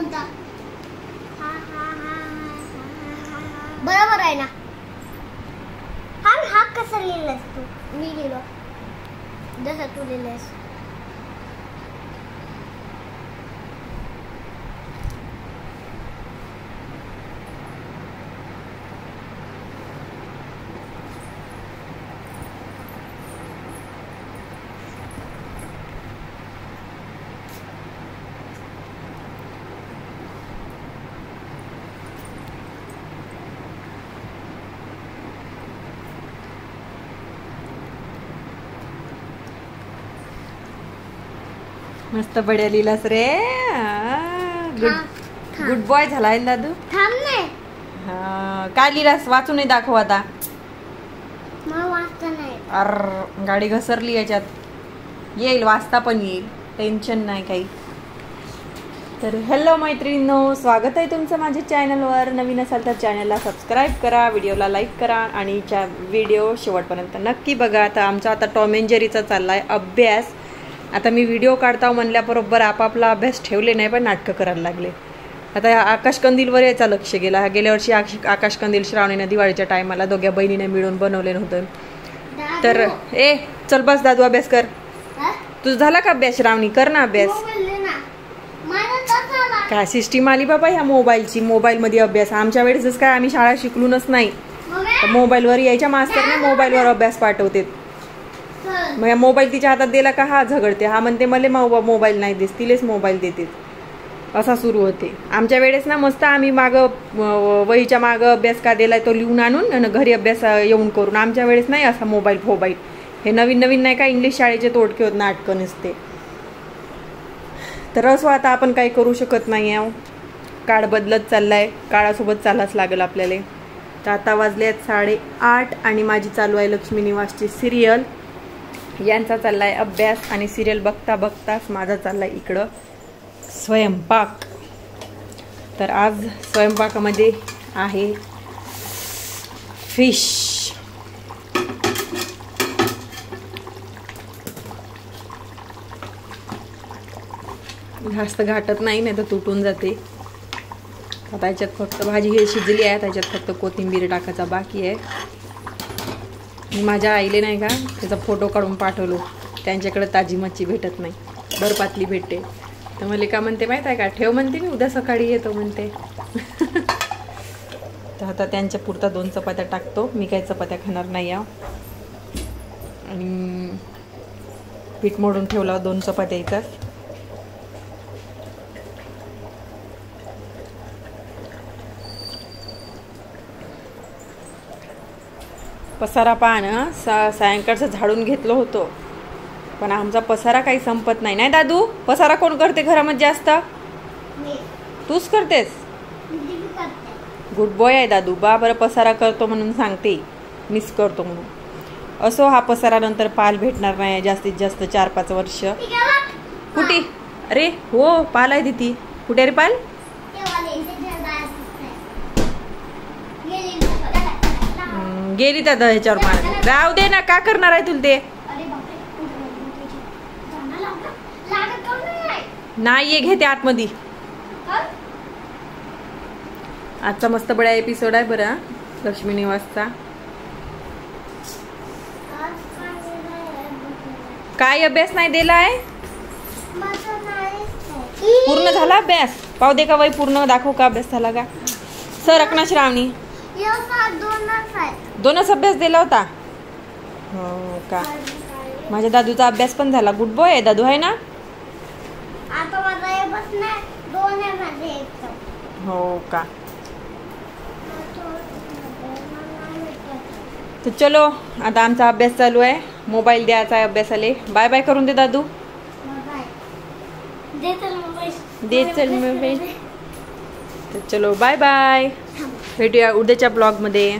कोणता? बरोबर आहे ना? हा कसा लिहिलास तू? मी लिहिलो जसं तू लिहिलंस. मस्त बड्या लिहिलास रे. गुड बॉय झालाय दादू. थांब नाही. हा काय लिहिलास? वाचून दाखव आता. मला वाचता नाही. अर गाडी घसरली याच्यात. येईल वाचता पण येईल, टेन्शन नाही काही. तर हॅलो मैत्रिणींनो, स्वागत आहे तुमचं माझ्या चॅनलवर. नवीन असाल तर चॅनलला सबस्क्राईब करा, व्हिडिओला लाईक करा आणि व्हिडिओ शेवटपर्यंत नक्की बघा. आता आमचा टॉम अँड जेरीचा चाललाय अभ्यास. आता मी व्हिडिओ काढता म्हणल्याबरोबर आपापला अभ्यास ठेवले नाही, पण नाटकं करायला लागले. आता आकाशकंदीलवर याचा लक्ष गेला. गेल्या वर्षी आकाशकंदील श्रावणीने दिवाळीच्या टायमाला दोघ्या बहिणीने मिळून बनवलेलं होतं. तर चल बस दादू अभ्यास कर. तुझं झाला का अभ्यास? श्रावणी कर ना अभ्यास. काय सिस्टीम आली बाबा ह्या मोबाईलची. मोबाईलमध्ये अभ्यास. आमच्या वेळेसच काय आम्ही शाळा शिकलूनच नाही. मोबाईलवर यायच्या मास्तरने मोबाईलवर अभ्यास पाठवते. मग मोबाईल तिच्या हातात दिला का हा झगडते. हा म्हणते मला मोबाईल नाही देस, तिलेच मोबाईल देते. असा सुरू होते. आमच्या वेळेस ना मस्त आम्ही वहीच्या मागं अभ्यास का दिलाय तो लिहून आणून आणि घरी अभ्यास येऊन करून. आमच्या वेळेस नाही असा मोबाईल. हे नवीन नवीन नाही का इंग्लिश शाळेचे तोडके होत, नाटकं नसते. तर असं आता आपण काही करू शकत नाही आहो. काळ बदलत चाललाय, काळासोबत चालाच लागेल आपल्याला. तर आता वाजले आहेत 8:30 आणि माझी चालू आहे लक्ष्मी निवासची सिरियल. यांचा चाललाय अभ्यास आणि सिरियल बघता बघताच माझा चाललाय इकडं स्वयंपाक. तर आज स्वयंपाकामध्ये आहे फिश. जास्त घाटत नाही, नाही तर तुटून जाते. आता त्याच्यात फक्त भाजी हे शिजली आहे, त्याच्यात फक्त कोथिंबीर टाकायचा बाकी आहे. मी माझ्या आईले नाही का त्याचा फोटो काढून पाठवलो. त्यांच्याकडे ताजी मच्छी भेटत नाही, बर्फातली भेटते. तर मला का म्हणते माहीत आहे का, ठेव म्हणते मी उद्या सकाळी येतो म्हणते. तर आता त्यांच्या पुरता 2 चपात्या टाकतो. मी काही चपात्या खाणार नाही आहो. आणि पीठ मोडून ठेवला 2 चपात्या इथंच. पसारा पाहणं सायंकाळचं झाडून घेतलं होतं, पण आमचा पसारा काही संपत नाही. नाही दादू, पसारा कोण करते घरामध्ये जास्त? तूच करतेस. गुड बॉय आहे दादू. बरं पसारा करतो म्हणून सांगते, मिस करतो म्हणून. असो, हा पसारा नंतर पाल भेटणार नाही जास्तीत जास्त 4-5 वर्ष. कुठे? अरे हो, पाल आहे तिथे. कुठे रे पाल? गेली त्या ह्याच्यावर मार. राहू दे ना, का करणार आहे तुला ते? नाही ये, घेते आतमध्ये. आजचा मस्त बडा एपिसोड आहे बरं लक्ष्मी निवासचा. काय अभ्यास नाही दिलाय? पूर्ण झाला अभ्यास? पाहू दे का वही पूर्ण, दाखव का अभ्यास झाला का. सरक ना श्रावणी. 2च अभ्यास दिला होता. हो का. माझ्या दादूचा अभ्यास पण झाला. गुड बॉय आहे दादू, आहे ना? हो का. तर चलो, आता आमचा अभ्यास चालू आहे. मोबाईल द्यायचा आहे अभ्यासाले. बाय बाय करून दे दादू. दे चल मोबाईल. तर चलो बाय बाय. भेटूया उद्याच्या ब्लॉगमध्ये.